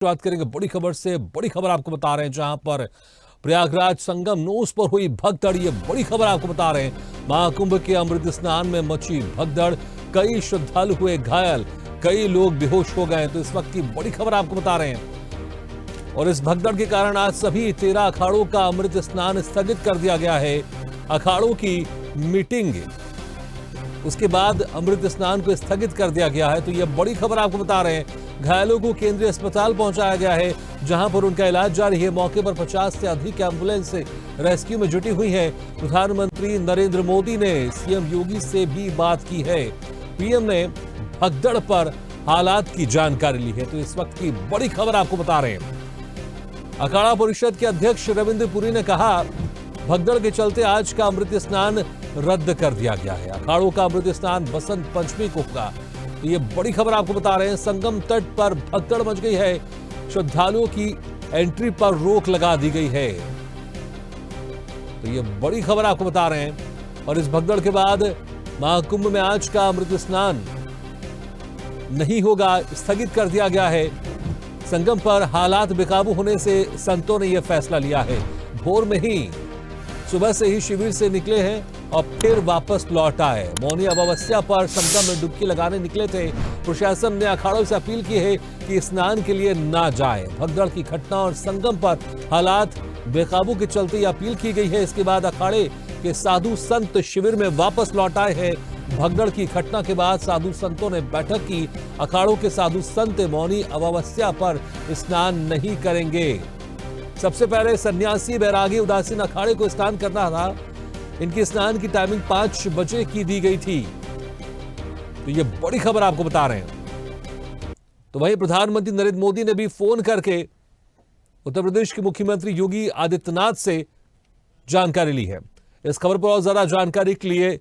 बात करेंगे बड़ी खबर से। बड़ी खबर आपको बता रहे हैं, जहां पर प्रयागराज संगम नोस पर हुई भगदड़। ये बड़ी खबर आपको बता रहे हैं। महाकुंभ के अमृत स्नान में मची भगदड़, कई श्रद्धालु हुए घायल, कई लोग बेहोश हो गए। तो इस वक्त की बड़ी खबर आपको बता रहे हैं। और इस भगदड़ के कारण आज सभी 13 अखाड़ों का अमृत स्नान स्थगित कर दिया गया है। अखाड़ों की मीटिंग उसके बाद अमृत स्नान को स्थगित कर दिया गया है। तो यह बड़ी खबर आपको बता रहे हैं। घायलों को केंद्रीय अस्पताल पहुंचाया गया है, जहां पर उनका इलाज जारी है। मौके पर 50 से अधिक एम्बुलेंस रेस्क्यू में जुटी हुई है। प्रधानमंत्री नरेंद्र मोदी ने सीएम योगी से भी बात की है। पीएम ने भगदड़ पर हालात की जानकारी ली है। तो इस वक्त की बड़ी खबर आपको बता रहे हैं। अखाड़ा परिषद के अध्यक्ष रविंद्र पुरी ने कहा, भगदड़ के चलते आज का अमृत स्नान रद्द कर दिया गया है। अखाड़ों का अमृत स्नान बसंत पंचमी को होगा। तो ये बड़ी खबर आपको बता रहे हैं। संगम तट पर भगदड़ मच गई है। श्रद्धालुओं की एंट्री पर रोक लगा दी गई है। तो ये बड़ी खबर आपको बता रहे हैं। और इस भगदड़ के बाद महाकुंभ में आज का अमृत स्नान नहीं होगा, स्थगित कर दिया गया है। संगम पर हालात बेकाबू होने से संतों ने यह फैसला लिया है। भोर में ही सुबह से ही शिविर से निकले हैं और फिर वापस लौट आए। मौनी अमावस्या पर संगम में डुबकी लगाने निकले थे। प्रशासन ने अखाड़ों से अपील की है कि स्नान के लिए ना जाएं। भगदड़ की घटना और संगम पर हालात बेकाबू के चलते अपील की गई है। इसके बाद अखाड़े के साधु संत शिविर में वापस लौट आए हैं। भगदड़ की घटना के बाद साधु संतों ने बैठक की। अखाड़ों के साधु संत मौनी अमावस्या पर स्नान नहीं करेंगे। सबसे पहले सन्यासी, बैरागी, उदासीन अखाड़े को स्नान करना था। इनकी स्नान की टाइमिंग 5 बजे की दी गई थी। तो ये बड़ी खबर आपको बता रहे हैं। तो वहीं प्रधानमंत्री नरेंद्र मोदी ने भी फोन करके उत्तर प्रदेश के मुख्यमंत्री योगी आदित्यनाथ से जानकारी ली है। इस खबर पर और ज्यादा जानकारी के लिए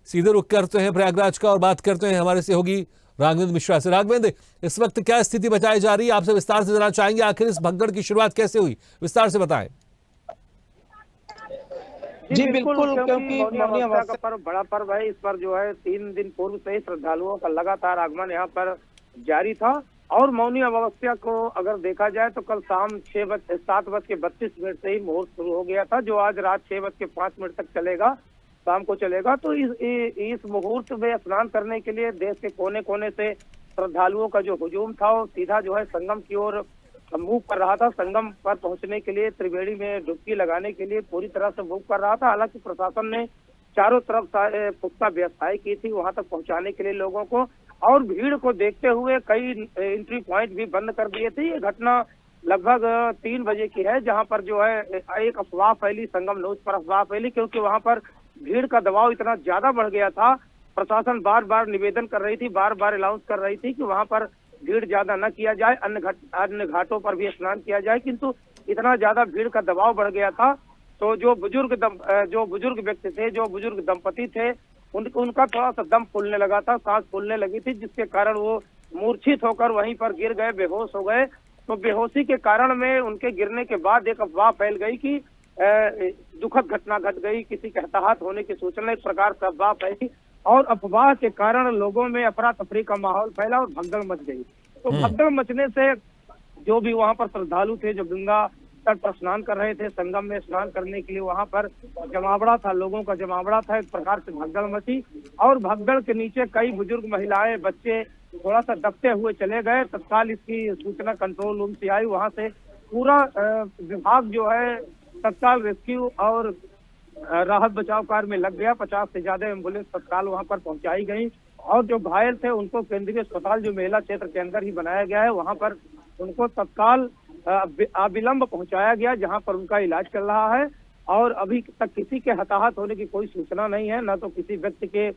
सीधे रुख करते हैं प्रयागराज का और बात करते हैं हमारे सहयोगी राघवेंद्र मिश्रा से। राघवेंद्र, इस वक्त क्या स्थिति बताई जा रही है? आपसे विस्तार से जानना चाहेंगे, आखिर इस भगदड़ की शुरुआत कैसे हुई, विस्तार से बताएं। जी बिल्कुल, क्योंकि मौनी अमावस्या का पर्व बड़ा पर्व है। इस पर जो है 3 दिन पूर्व से ही श्रद्धालुओं का लगातार आगमन यहाँ पर जारी था। और मौनी अमावस्या को अगर देखा जाए तो कल शाम 7:32 से ही मुहूर्त शुरू हो गया था, जो आज रात 6:05 तक चलेगा, शाम को चलेगा। तो इस मुहूर्त में स्नान करने के लिए देश के कोने कोने से श्रद्धालुओं का जो हुजूम था वो सीधा जो है संगम की ओर मूव कर रहा था। संगम पर पहुंचने के लिए, त्रिवेणी में डुबकी लगाने के लिए पूरी तरह से मूव कर रहा था। हालांकि प्रशासन ने चारों तरफ पुख्ता व्यवस्थाएं की थी वहां तक पहुंचाने के लिए लोगों को, और भीड़ को देखते हुए कई एंट्री पॉइंट भी बंद कर दिए थे। ये घटना लगभग 3 बजे की है, जहां पर जो है एक अफवाह फैली, संगम नोच पर अफवाह फैली, क्योंकि वहां पर भीड़ का दबाव इतना ज्यादा बढ़ गया था। प्रशासन बार बार निवेदन कर रही थी, बार बार अनाउंस कर रही थी कि वहां पर भीड़ ज्यादा न किया जाए, अन्य घाटों पर भी स्नान किया जाए, किंतु इतना ज्यादा भीड़ का दबाव बढ़ गया था। तो जो बुजुर्ग व्यक्ति थे, जो बुजुर्ग दंपति थे, उनका थोड़ा सा दम फूलने लगा था, सांस फूलने लगी थी, जिसके कारण वो मूर्छित होकर वहीं पर गिर गए, बेहोश हो गए। तो बेहोशी के कारण में उनके गिरने के बाद एक अफवाह फैल गई कि दुखद घटना घट गई, किसी के हताहत होने की सूचना, एक प्रकार से अफवाह फैली, और अफवाह के कारण लोगों में अफरा तफरी का माहौल फैला और भगदड़ मच गई। तो भगदड़ मचने से जो भी वहां पर श्रद्धालु थे, जो गंगा तट पर स्नान कर रहे थे, संगम में स्नान करने के लिए वहां पर जमावड़ा था, लोगों का जमावड़ा था, एक प्रकार से भगदड़ मची। और भगदड़ के नीचे कई बुजुर्ग, महिलाएं, बच्चे थोड़ा सा दबते हुए चले गए। तत्काल इसकी सूचना कंट्रोल रूम से आई, वहां से पूरा विभाग जो है तत्काल रेस्क्यू और राहत बचाव कार्य में लग गया। 50 से ज्यादा एम्बुलेंस तत्काल वहां पर पहुंचाई गई, और जो घायल थे उनको केंद्रीय अस्पताल जो मेला क्षेत्र के अंदर ही बनाया गया है, वहां पर उनको तत्काल अविलंब पहुंचाया गया, जहां पर उनका इलाज चल रहा है। और अभी तक किसी के हताहत होने की कोई सूचना नहीं है, न तो किसी व्यक्ति के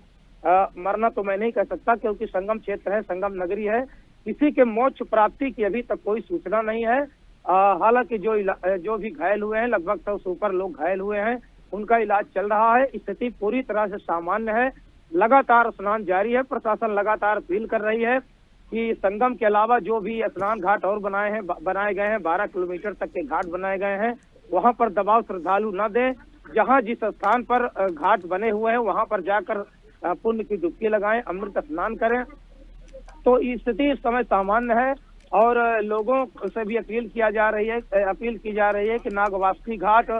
मरना तो मैं नहीं कह सकता, क्योंकि संगम क्षेत्र है, संगम नगरी है। किसी के मोक्ष प्राप्ति की अभी तक कोई सूचना नहीं है। हालांकि जो भी घायल हुए हैं, लगभग 100 से ऊपर लोग घायल हुए हैं, उनका इलाज चल रहा है। स्थिति पूरी तरह से सामान्य है। लगातार स्नान जारी है। प्रशासन लगातार अपील कर रही है कि संगम के अलावा जो भी स्नान घाट और बनाए गए हैं, 12 किलोमीटर तक के घाट बनाए गए हैं, वहां पर दबाव श्रद्धालु न दें। जहां जिस स्थान पर घाट बने हुए हैं वहां पर जाकर पुण्य की डुबकी लगाएं, अमृत स्नान करें। तो स्थिति इस समय सामान्य है और लोगों से भी अपील की जा रही है कि नागवासुकी घाट,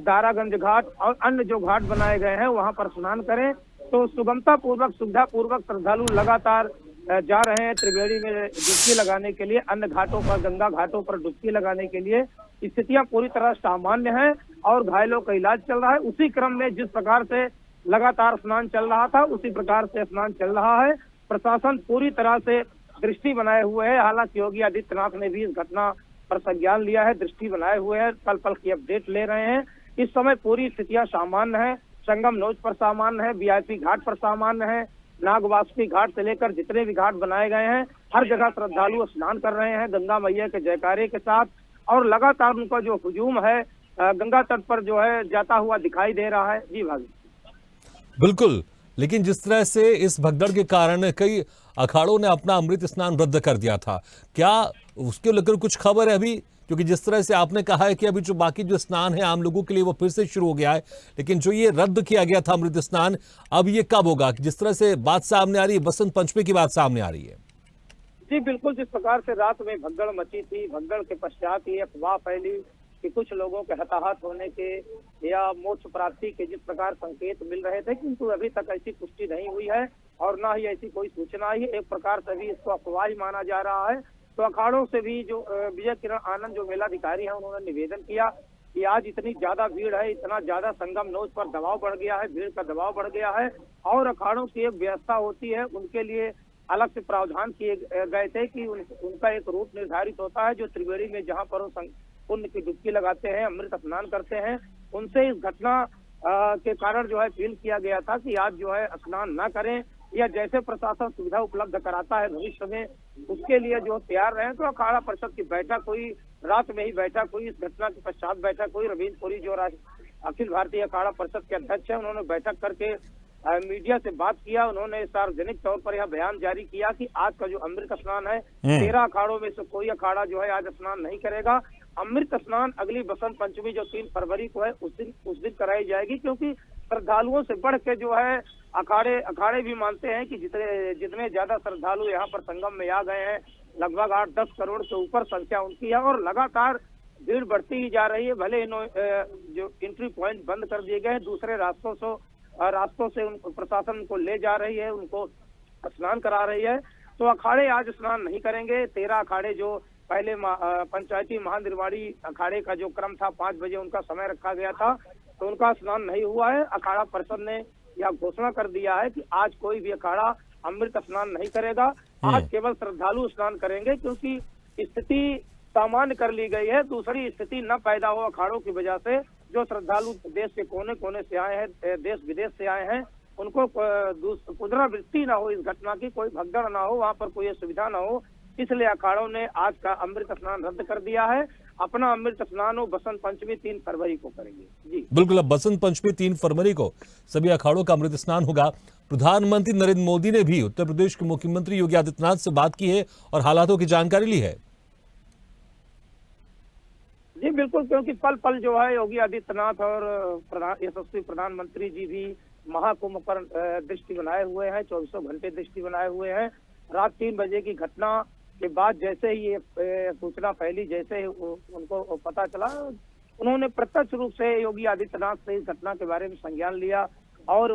दारागंज घाट और अन्य जो घाट बनाए गए हैं वहां पर स्नान करें। तो सुगमता पूर्वक, सुविधा पूर्वक श्रद्धालु लगातार जा रहे हैं त्रिवेणी में डुबकी लगाने के लिए, अन्य घाटों पर, गंगा घाटों पर डुबकी लगाने के लिए। स्थितियां पूरी तरह सामान्य हैं और घायलों का इलाज चल रहा है। उसी क्रम में जिस प्रकार से लगातार स्नान चल रहा था उसी प्रकार से स्नान चल रहा है। प्रशासन पूरी तरह से दृष्टि बनाए हुए है। हालांकि योगी आदित्यनाथ ने भी इस घटना पर संज्ञान लिया है, दृष्टि बनाए हुए हैं, पल पल की अपडेट ले रहे हैं। इस समय पूरी स्थितियां सामान्य है। संगम नोच पर सामान्य है, वीआईपी घाट पर सामान्य है, नागवासुकी घाट से लेकर जितने भी घाट बनाए गए हैं हर जगह श्रद्धालु स्नान कर रहे हैं गंगा मैया के जयकारे के साथ। और लगातार उनका जो हुजूम है गंगा तट पर जो है जाता हुआ दिखाई दे रहा है। जी भाई बिल्कुल, लेकिन जिस तरह से इस भगदड़ के कारण कई अखाड़ों ने अपना अमृत स्नान रद्द कर दिया था, क्या उसके लेकर कुछ खबर है अभी? क्योंकि जिस तरह से आपने कहा है कि अभी जो बाकी जो स्नान है आम लोगों के लिए वो फिर से शुरू हो गया है, लेकिन जो ये रद्द किया गया था अमृत स्नान, अब ये कब होगा? जिस तरह से बात सामने आ रही है, बसंत पंचमी की बात सामने आ रही है। जी बिल्कुल, जिस प्रकार से रात में भगदड़ मची थी, भगदड़ के पश्चात ये अफवाह फैली कि कुछ लोगों के हताहत होने के या मोक्ष प्राप्ति के जिस प्रकार संकेत मिल रहे थे, किंतु अभी तक ऐसी पुष्टि नहीं हुई है और ना ही ऐसी कोई सूचना आई है। एक प्रकार से भी इसको अफवाह ही माना जा रहा है। तो अखाड़ों से भी जो विजय किरण आनंद जो मेलाधिकारी हैं उन्होंने निवेदन किया कि आज इतनी ज्यादा भीड़ है, इतना ज्यादा संगम नोच पर दबाव बढ़ गया है, भीड़ का दबाव बढ़ गया है और अखाड़ों की एक व्यवस्था होती है, उनके लिए अलग से प्रावधान किए गए थे कि उनका एक रूट निर्धारित होता है जो त्रिवेणी में जहाँ पर वो पुण्य की डुबकी लगाते हैं, अमृत स्नान करते हैं। उनसे इस घटना के कारण जो है अपील किया गया था कि आज जो है स्नान ना करें या जैसे प्रशासन सुविधा उपलब्ध कराता है भविष्य में उसके लिए जो तैयार रहे। तो अखाड़ा परिषद की बैठक हुई, रात में ही बैठक हुई, इस घटना के पश्चात बैठक हुई। रवींद्र पुरी जो अखिल भारतीय अखाड़ा परिषद के अध्यक्ष है, उन्होंने बैठक करके मीडिया से बात किया। उन्होंने सार्वजनिक तौर पर यह बयान जारी किया कि आज का जो अमृत स्नान है 13 अखाड़ों में से कोई अखाड़ा जो है आज स्नान नहीं करेगा। अमृत स्नान अगली बसंत पंचमी जो 3 फरवरी को है उस दिन कराई जाएगी, क्योंकि श्रद्धालुओं से बढ़ के जो है अखाड़े भी मानते हैं कि जितने ज्यादा श्रद्धालु यहाँ पर संगम में आ गए हैं, लगभग 8-10 करोड़ से ऊपर संख्या उनकी है और लगातार भीड़ बढ़ती ही जा रही है। भले जो एंट्री पॉइंट बंद कर दिए गए हैं, दूसरे रास्तों से प्रशासन को ले जा रही है, उनको स्नान करा रही है। तो अखाड़े आज स्नान नहीं करेंगे। 13 अखाड़े जो पहले पंचायती महानिर्वाणी अखाड़े का जो क्रम था 5 बजे उनका समय रखा गया था, तो उनका स्नान नहीं हुआ है। अखाड़ा परिषद ने यह घोषणा कर दिया है कि आज कोई भी अखाड़ा अमृत स्नान नहीं करेगा। आज केवल श्रद्धालु स्नान करेंगे, क्योंकि स्थिति सामान्य कर ली गई है। दूसरी स्थिति न पैदा हो अखाड़ों की वजह से। जो श्रद्धालु देश के कोने कोने से आए हैं, देश विदेश से आए हैं, उनको पुनरावृत्ति ना हो, इस घटना की कोई भगदड़ ना हो, वहाँ पर कोई असुविधा ना हो, इसलिए अखाड़ों ने आज का अमृत स्नान रद्द कर दिया है। अपना अमृत स्नान हो बसंत पंचमी 3 फरवरी को करेंगे। जी बिल्कुल, अब बसंत पंचमी 3 फरवरी को सभी अखाड़ों का अमृत स्नान होगा। प्रधानमंत्री नरेंद्र मोदी ने भी उत्तर प्रदेश के मुख्यमंत्री योगी आदित्यनाथ से बात की है और हालातों की जानकारी ली है। जी बिल्कुल, क्योंकि पल पल जो है योगी आदित्यनाथ और यशस्वी प्रधानमंत्री जी भी महाकुंभ पर दृष्टि बनाए हुए हैं, 24 घंटे दृष्टि बनाए हुए हैं। रात 3 बजे की घटना के बाद जैसे ही ये सूचना फैली, जैसे ही उनको पता चला, उन्होंने प्रत्यक्ष रूप से योगी आदित्यनाथ से इस घटना के बारे में संज्ञान लिया और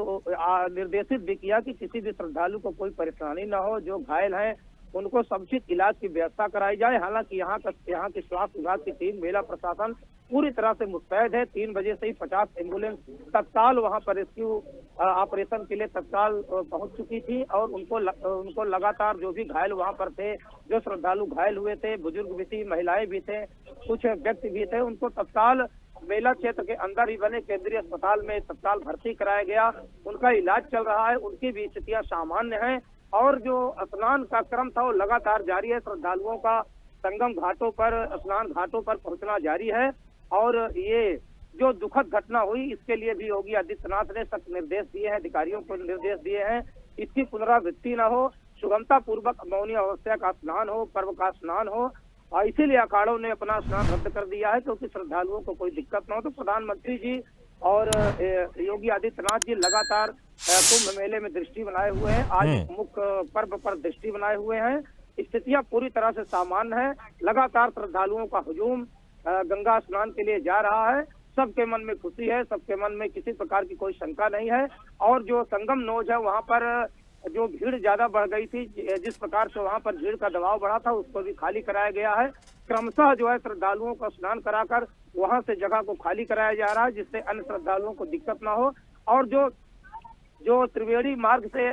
निर्देशित भी किया कि किसी भी श्रद्धालु को कोई परेशानी न हो। जो घायल हैं उनको समुचित इलाज की व्यवस्था कराई जाए। हालांकि यहाँ की स्वास्थ्य विभाग की टीम, मेला प्रशासन पूरी तरह से मुस्तैद है। 3 बजे से ही 50 एम्बुलेंस तत्काल वहां पर रेस्क्यू ऑपरेशन के लिए तत्काल पहुंच चुकी थी और उनको लगातार जो भी घायल वहां पर थे, जो श्रद्धालु घायल हुए थे, बुजुर्ग भी थी, महिलाएं भी थे, कुछ व्यक्ति भी थे, उनको तत्काल मेला क्षेत्र के अंदर ही बने केंद्रीय अस्पताल में तत्काल भर्ती कराया गया। उनका इलाज चल रहा है, उनकी भी स्थितियां सामान्य है और जो स्नान का क्रम था वो लगातार जारी है। श्रद्धालुओं का संगम घाटों पर, स्नान घाटों पर पहुंचना जारी है और ये जो दुखद घटना हुई इसके लिए भी योगी आदित्यनाथ ने सख्त निर्देश दिए हैं, अधिकारियों को निर्देश दिए हैं, इसकी पुनरावृत्ति न हो, सुगमता पूर्वक मौनी अमावस्या का स्नान हो, पर्व का स्नान हो। और इसीलिए अखाड़ों ने अपना स्नान रद्द कर दिया है, क्योंकि श्रद्धालुओं को कोई दिक्कत न हो। तो प्रधानमंत्री जी और योगी आदित्यनाथ जी लगातार कुंभ मेले में दृष्टि बनाए हुए हैं। आज मुख्य पर्व पर दृष्टि बनाए हुए हैं स्थितियां पूरी तरह से सामान्य है। लगातार श्रद्धालुओं का हुजूम गंगा स्नान के लिए जा रहा है। सबके मन में खुशी है, सबके मन में किसी प्रकार की कोई शंका नहीं है। और जो संगम नोज है वहां पर जो भीड़ ज्यादा बढ़ गई थी, जिस प्रकार से वहां पर भीड़ का दबाव बढ़ा था, उसको भी खाली कराया गया है। क्रमशः जो है श्रद्धालुओं को स्नान कराकर वहां से जगह को खाली कराया जा रहा है, जिससे अन्य श्रद्धालुओं को दिक्कत ना हो। और जो त्रिवेणी मार्ग से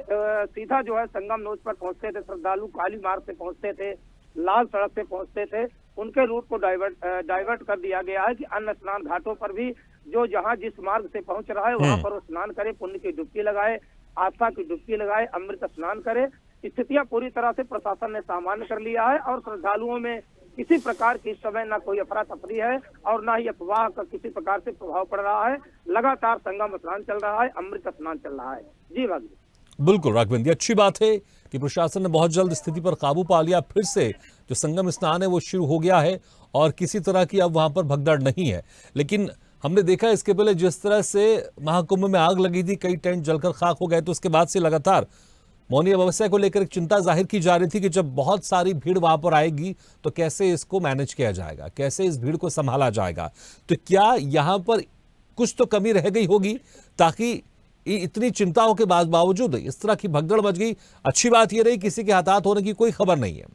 सीधा जो है संगम नोज पर पहुंचते थे श्रद्धालु, काली मार्ग से पहुंचते थे, लाल सड़क से पहुंचते थे, उनके रूट को डाइवर्ट कर दिया गया है कि अन्य स्नान घाटों पर भी जो जहां जिस मार्ग से पहुंच रहा है वहां पर वो स्नान करे, पुण्य की डुबकी लगाए, आस्था की डुबकी लगाए, अमृत स्नान करे। स्थितियां पूरी तरह से प्रशासन ने सामान्य कर लिया है और श्रद्धालुओं में किसी प्रकार की इस समय ना कोई अफरा तफरी है और ना ही अफवाह का किसी प्रकार से प्रभाव पड़ रहा है। लगातार संगम स्नान चल रहा है, अमृत स्नान चल रहा है। जी भागी। बिल्कुल राघवेंद्र, अच्छी बात है कि प्रशासन ने बहुत जल्द स्थिति पर काबू पा लिया। फिर से जो संगम स्नान है वो शुरू हो गया है और किसी तरह की अब वहां पर भगदड़ नहीं है। लेकिन हमने देखा इसके पहले जिस तरह से महाकुंभ में आग लगी थी, कई टेंट जलकर खाक हो गए, तो उसके बाद से लगातार मौनी अमावस्या को लेकर एक चिंता जाहिर की जा रही थी कि जब बहुत सारी भीड़ वहां पर आएगी तो कैसे इसको मैनेज किया जाएगा, कैसे इस भीड़ को संभाला जाएगा। तो क्या यहां पर कुछ तो कमी रह गई होगी ताकि इतनी चिंताओं के बावजूद इस तरह की भगदड़ मच गई। अच्छी बात यह रही किसी के हताहत होने की कोई खबर नहीं है,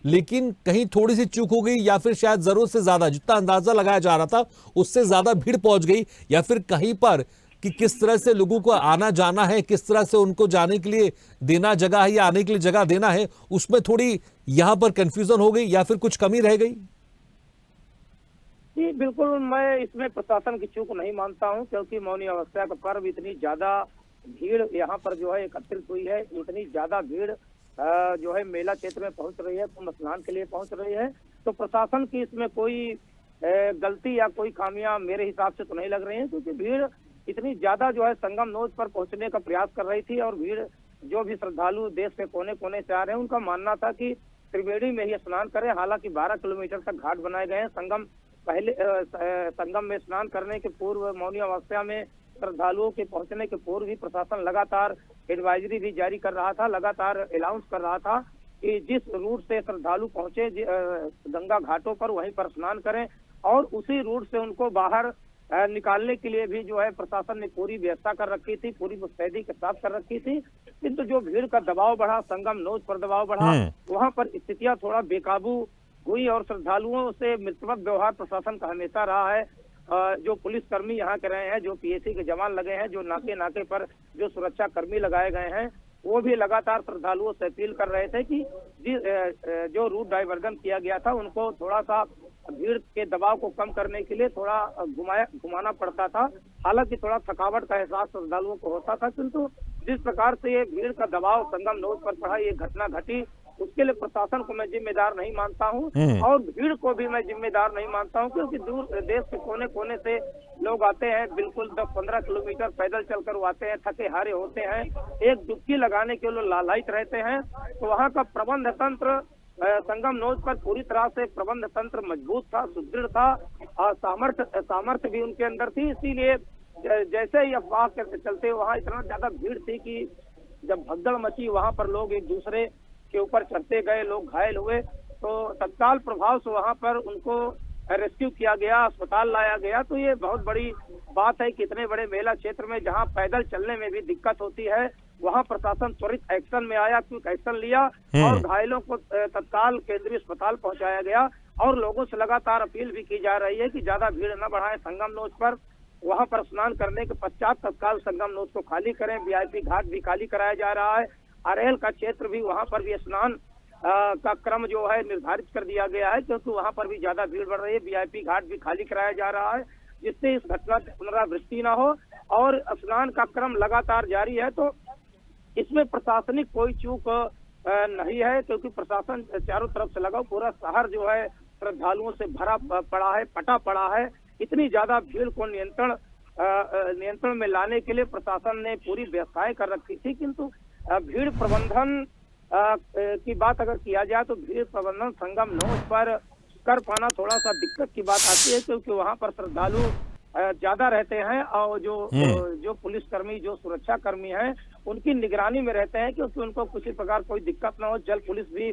लेकिन कहीं थोड़ी सी चूक हो गई या फिर शायद जरूरत से ज्यादा जितना अंदाजा लगाया जा रहा था उससे ज्यादा भीड़ पहुंच गई, या फिर कहीं पर कि किस तरह से लोगों को आना जाना है, किस तरह से उनको जाने के लिए देना जगह है या आने के लिए जगह देना है, उसमें थोड़ी यहां पर कंफ्यूजन हो गई या फिर कुछ कमी रह गई। जी बिल्कुल, मैं इसमें प्रशासन की चूक नहीं मानता हूं, क्योंकि मौनी अमावस्या का पर्व इतनी ज्यादा भीड़ यहाँ पर जो है एकत्रित हुई है, इतनी ज्यादा भीड़ जो है मेला क्षेत्र में पहुंच रही है, कुंभ स्नान के लिए पहुंच रही है, तो प्रशासन की इसमें कोई गलती या कोई खामियां मेरे हिसाब से तो नहीं लग रही है। क्योंकि भीड़ इतनी ज्यादा जो है संगम नोज पर पहुंचने का प्रयास कर रही थी और भीड़ जो भी श्रद्धालु देश के कोने कोने से आ रहे हैं उनका मानना था कि त्रिवेणी में ही स्नान करें। हालांकि 12 किलोमीटर तक घाट बनाए गए हैं। संगम में स्नान करने के पूर्व, मौनी अमावस्या में श्रद्धालुओं के पहुंचने के पूर्व ही प्रशासन लगातार एडवाइजरी भी जारी कर रहा था, लगातार अनाउंस कर रहा था कि जिस रूट से श्रद्धालु पहुंचे गंगा घाटों पर वहीं पर स्नान करें, और उसी रूट से उनको बाहर निकालने के लिए भी जो है प्रशासन ने पूरी व्यवस्था कर रखी थी, पूरी मुस्तैदी के साथ कर रखी थी। किंतु जो भीड़ का दबाव बढ़ा, संगम नोज पर दबाव बढ़ा, वहां पर स्थितियां थोड़ा बेकाबू हुई और श्रद्धालुओं से मित्रवत व्यवहार प्रशासन का हमेशा रहा है। जो पुलिसकर्मी यहाँ के रहे हैं, जो पीएसी के जवान लगे हैं, जो नाके पर जो सुरक्षा कर्मी लगाए गए हैं, वो भी लगातार श्रद्धालुओं से अपील कर रहे थे कि जो रूट डाइवर्जन किया गया था उनको थोड़ा सा भीड़ के दबाव को कम करने के लिए थोड़ा घुमाना पड़ता था। हालांकि थोड़ा थकावट का एहसास श्रद्धालुओं को होता था, किंतु जिस प्रकार से ये भीड़ का दबाव संगम नोज पर पड़ा, ये घटना घटी, उसके लिए प्रशासन को मैं जिम्मेदार नहीं मानता हूं और भीड़ को भी मैं जिम्मेदार नहीं मानता हूं, क्योंकि दूर देश के कोने कोने से लोग आते हैं, बिल्कुल 10-15 किलोमीटर पैदल चलकर वो आते हैं, थके हारे होते हैं, एक डुबकी लगाने के लिए लालायित रहते हैं। तो वहाँ का प्रबंध तंत्र संगम नोज पर पूरी तरह से प्रबंध तंत्र मजबूत था, सुदृढ़ था और सामर्थ्य भी उनके अंदर थी। इसीलिए जैसे ही अफवाह के चलते वहाँ इतना ज्यादा भीड़ थी कि जब भगदड़ मची, वहाँ पर लोग एक दूसरे के ऊपर चढ़ते गए, लोग घायल हुए, तो तत्काल प्रभाव से वहाँ पर उनको रेस्क्यू किया गया, अस्पताल लाया गया। तो ये बहुत बड़ी बात है कि इतने बड़े मेला क्षेत्र में जहाँ पैदल चलने में भी दिक्कत होती है, वहाँ प्रशासन त्वरित एक्शन में आया, क्विक एक्शन लिया और घायलों को तत्काल केंद्रीय अस्पताल पहुंचाया गया। और लोगों से लगातार अपील भी की जा रही है कि ज्यादा भीड़ न बढ़ाएं संगम नोज पर। वहाँ पर स्नान करने के पश्चात तत्काल संगम नोज को खाली करें। वीआईपी घाट भी खाली कराया जा रहा है। अरेल का क्षेत्र भी, वहाँ पर भी स्नान का क्रम जो है निर्धारित कर दिया गया है, क्योंकि वहाँ पर भी ज्यादा भीड़ बढ़ रही है। वीआईपी घाट भी खाली कराया जा रहा है, जिससे इस घटना की पुनरावृत्ति न हो। और स्नान का क्रम लगातार जारी है, तो इसमें प्रशासनिक कोई चूक नहीं है, क्योंकि प्रशासन चारों तरफ से लगा, पूरा शहर जो है श्रद्धालुओं से भरा पड़ा है, पटा पड़ा है। इतनी ज्यादा भीड़ को नियंत्रण में लाने के लिए प्रशासन ने पूरी व्यवस्थाएं कर रखी थी, किंतु भीड़ प्रबंधन की बात अगर किया जाए तो भीड़ प्रबंधन संगम नोज पर कर पाना थोड़ा सा दिक्कत की बात आती है, क्योंकि वहाँ पर श्रद्धालु ज्यादा रहते हैं और जो पुलिसकर्मी, जो सुरक्षा कर्मी हैं, उनकी निगरानी में रहते हैं, क्योंकि उनको किसी प्रकार कोई दिक्कत ना हो। जल पुलिस भी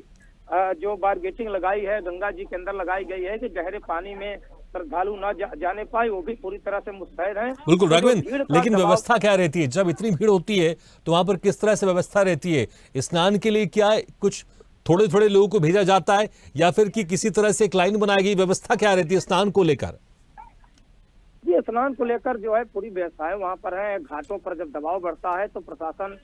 जो बारगेटिंग लगाई है गंगा जी के अंदर लगाई गई है कि गहरे पानी में श्रद्धालु न जाने पाए, वो भी पूरी तरह से मुस्तैद हैं। बिल्कुल तो जो राघवेंद्र, भीड़ का लेकिन दबाव- व्यवस्था क्या रहती है जब इतनी भीड़ होती है, तो वहां पर किस तरह से व्यवस्था रहती है? स्नान के लिए क्या कुछ थोड़े थोड़े लोगों को भेजा जाता है, या फिर कि किसी तरह से एक लाइन बनाई गई? व्यवस्था क्या रहती है स्नान को लेकर? ये स्नान को लेकर जो है पूरी व्यवस्थाएं वहाँ पर है। घाटों पर जब दबाव बढ़ता है तो प्रशासन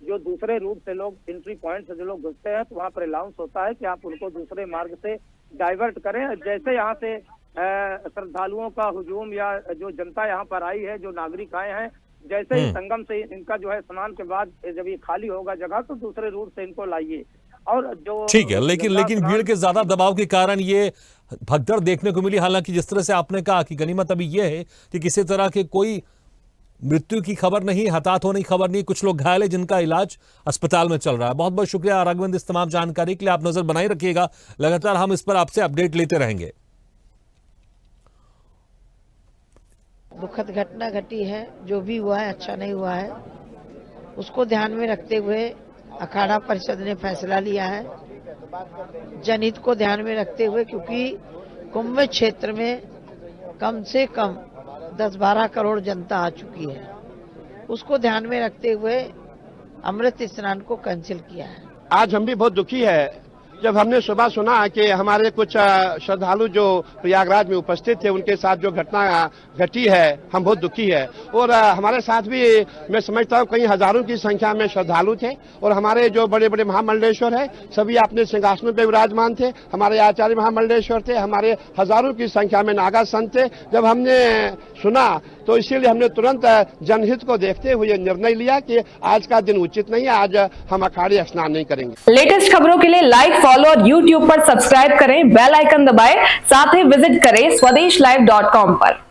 जो दूसरे रूट से लोग, एंट्री पॉइंट से जो लोग घुसते हैं, तो वहाँ पर अलाउंस होता है कि आप उनको दूसरे मार्ग से डाइवर्ट करें। जैसे यहाँ से श्रद्धालुओं का हुजूम या जो जनता यहाँ पर आई है, जो नागरिक आए हैं, जैसे ही संगम से इनका जो है स्नान के बाद जब ये खाली होगा जगह, तो दूसरे रूट से इनको लाइए। और जो ठीक है, लेकिन गंगा लेकिन स्नान- भीड़ के ज्यादा दबाव के कारण ये भगदड़ देखने को मिली। हालांकि जिस तरह से आपने कहा कि गनीमत अभी ये है कि किसी तरह के कोई मृत्यु की खबर नहीं, हताहत होने की खबर नहीं, कुछ लोग घायल है जिनका इलाज अस्पताल में चल रहा है। बहुत बहुत शुक्रिया राघवेंद्र इस तमाम जानकारी के लिए। आप नजर बनाए रखिएगा, लगातार हम इस पर आपसे अपडेट लेते रहेंगे। दुखद घटना घटी है, जो भी हुआ है अच्छा नहीं हुआ है, उसको ध्यान में रखते हुए अखाड़ा परिषद ने फैसला लिया है, जनहित को ध्यान में रखते हुए, क्योंकि कुंभ क्षेत्र में कम से कम 10-12 करोड़ जनता आ चुकी है, उसको ध्यान में रखते हुए अमृत स्नान को कैंसिल किया है। आज हम भी बहुत दुखी है जब हमने सुबह सुना कि हमारे कुछ श्रद्धालु जो प्रयागराज में उपस्थित थे उनके साथ जो घटना घटी है, हम बहुत दुखी है। और हमारे साथ भी मैं समझता हूँ कई हजारों की संख्या में श्रद्धालु थे, और हमारे जो बड़े बड़े महामंडलेश्वर है सभी अपने सिंहासनों पर विराजमान थे, हमारे आचार्य महामंडलेश्वर थे, हमारे हजारों की संख्या में नागा संत थे। जब हमने सुना तो इसीलिए हमने तुरंत जनहित को देखते हुए निर्णय लिया कि आज का दिन उचित नहीं है, आज हम अखाड़े स्नान नहीं करेंगे। लेटेस्ट खबरों के लिए लाइक, फॉलो और YouTube पर सब्सक्राइब करें, बेल आइकन दबाएं, साथ ही विजिट करें swadeshlive.com पर।